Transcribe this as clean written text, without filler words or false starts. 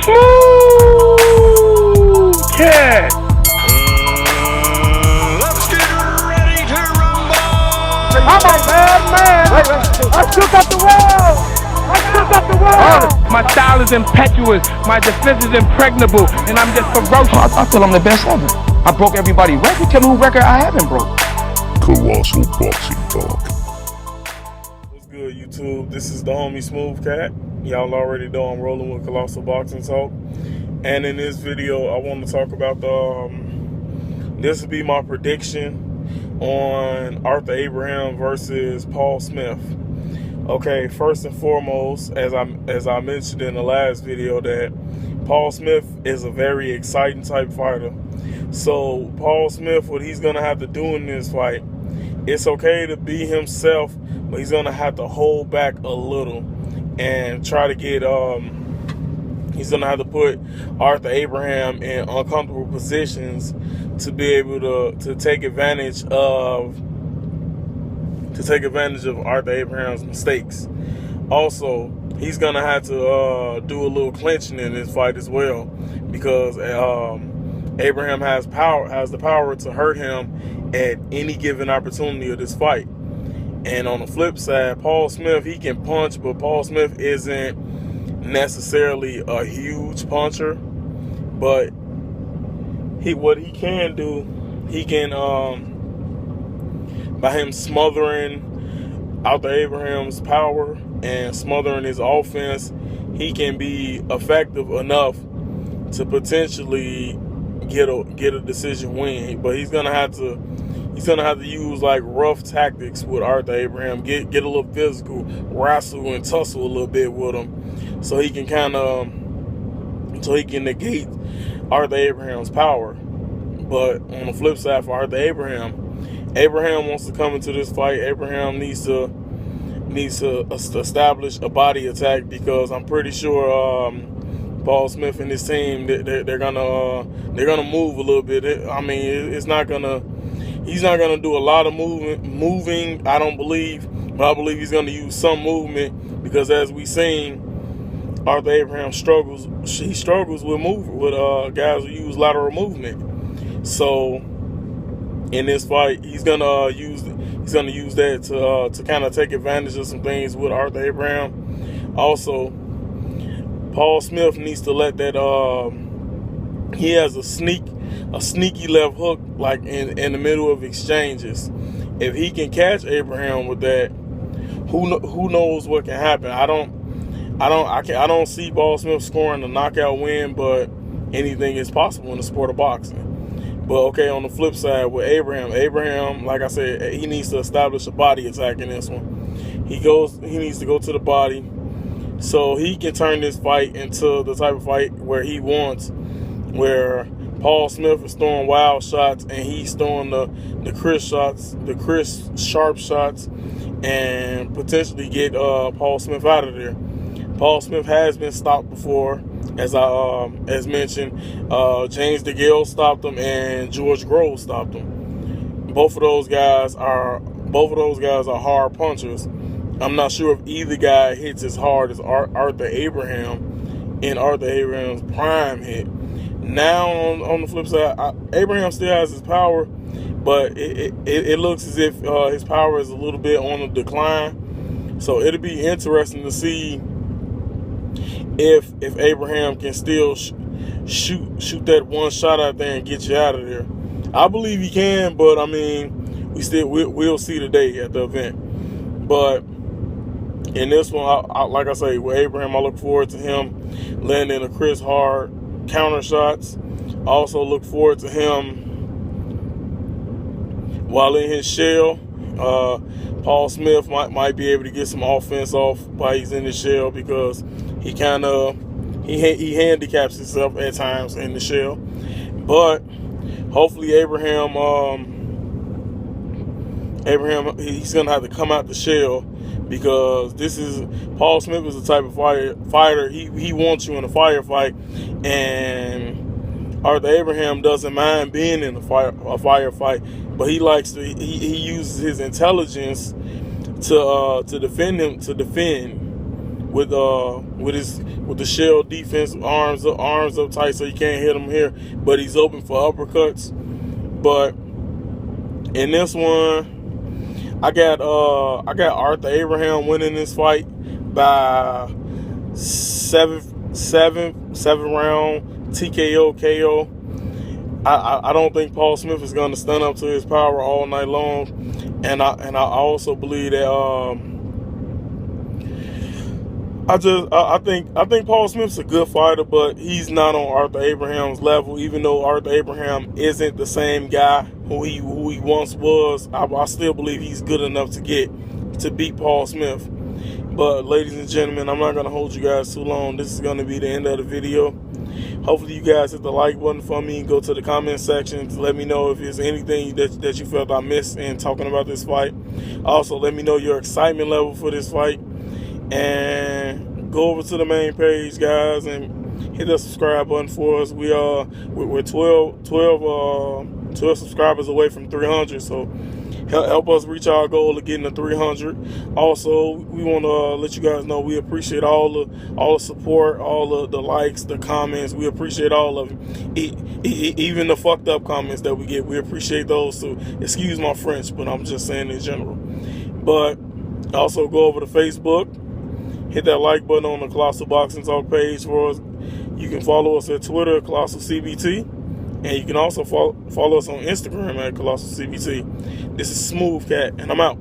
Smooth Cat. Let's get ready to rumble. I'm a bad man. I shook up the world. My style is impetuous. My defense is impregnable. And I'm just ferocious. I feel I'm the best ever. I broke everybody's record. Tell me who record I haven't broke. Colossal Boxing Talk. What's good, YouTube? This is the homie Smooth Cat. Y'all already know I'm rolling with Colossal Boxing Talk. And in this video, I want to talk about this will be my prediction on Arthur Abraham versus Paul Smith. Okay, first and foremost, as I mentioned in the last video, that Paul Smith is a very exciting type fighter. So Paul Smith, what he's gonna have to do in this fight, it's okay to be himself, but he's gonna have to hold back a little and try to get he's gonna have to put Arthur Abraham in uncomfortable positions to be able to take advantage of Arthur Abraham's mistakes. Also, he's gonna have to do a little clinching in this fight as well, because Abraham has the power to hurt him at any given opportunity of this fight. And on the flip side, Paul Smith, he can punch, but Paul Smith isn't necessarily a huge puncher. But what he can do, he can by him smothering Arthur Abraham's power and smothering his offense, he can be effective enough to potentially get a decision win. But he's gonna have to use like rough tactics with Arthur Abraham, get a little physical, wrestle and tussle a little bit with him, so he can negate Arthur Abraham's power. But on the flip side, for Arthur Abraham wants to come into this fight. Abraham needs to establish a body attack, because I'm pretty sure Paul Smith and his team, they're gonna move a little bit. He's not gonna do a lot of moving. I don't believe, but I believe he's gonna use some movement, because as we seen, Arthur Abraham struggles. He struggles with guys who use lateral movement. So in this fight, he's gonna use that to kind of take advantage of some things with Arthur Abraham. Also, Paul Smith needs to let that he has a sneaky left hook, like in the middle of exchanges. If he can catch Abraham with that, who knows what can happen. I don't see Paul Smith scoring a knockout win, but anything is possible in the sport of boxing. But okay, on the flip side with Abraham, like I said, he needs to establish a body attack in this one. He needs to go to the body, so he can turn this fight into the type of fight where he wants, where Paul Smith is throwing wild shots and he's throwing the crisp sharp shots, and potentially get Paul Smith out of there. Paul Smith has been stopped before, as mentioned. James DeGale stopped him and George Groves stopped him. Both of those guys are hard punchers. I'm not sure if either guy hits as hard as Arthur Abraham in Arthur Abraham's prime hit. Now on the flip side, Abraham still has his power, but it looks as if his power is a little bit on the decline. So it'll be interesting to see if Abraham can still shoot that one shot out there and get you out of there. I believe he can, but we'll see today at the event. But in this one, like I say, with Abraham, I look forward to him landing a crisp, hard counter shots. I also look forward to him, while in his shell, Paul Smith might be able to get some offense off while he's in his shell, because he he handicaps himself at times in the shell. But hopefully Abraham, he's gonna have to come out the shell, because Paul Smith is the type of fighter. He wants you in a firefight, and Arthur Abraham doesn't mind being in a firefight, but he uses his intelligence to defend with the shell defense, arms up tight, so you can't hit him here. But he's open for uppercuts. But in this one, I got Arthur Abraham winning this fight by seventh round TKO KO. I don't think Paul Smith is going to stand up to his power all night long, and I also believe that I think Paul Smith's a good fighter, but he's not on Arthur Abraham's level. Even though Arthur Abraham isn't the same guy who he once was, I still believe he's good enough to beat Paul Smith. But ladies and gentlemen, I'm not going to hold you guys too long. This is going to be the end of the video. Hopefully you guys hit the like button for me and go to the comment section to let me know if there's anything that you felt I missed in talking about this fight. Also, let me know your excitement level for this fight. And go over to the main page, guys, and hit the subscribe button for us. We're 12 subscribers away from 300, so help us reach our goal of getting to 300. Also, we want to let you guys know we appreciate all the support, all the likes, the comments. We appreciate all of them, even the fucked up comments that we get. We appreciate those. So excuse my French, but I'm just saying in general. But also go over to Facebook, hit that like button on the Colossal Boxing Talk page for us. You can follow us at Twitter, Colossal CBT. And you can also follow us on Instagram at Colossal CBT. This is Smooth Cat, and I'm out.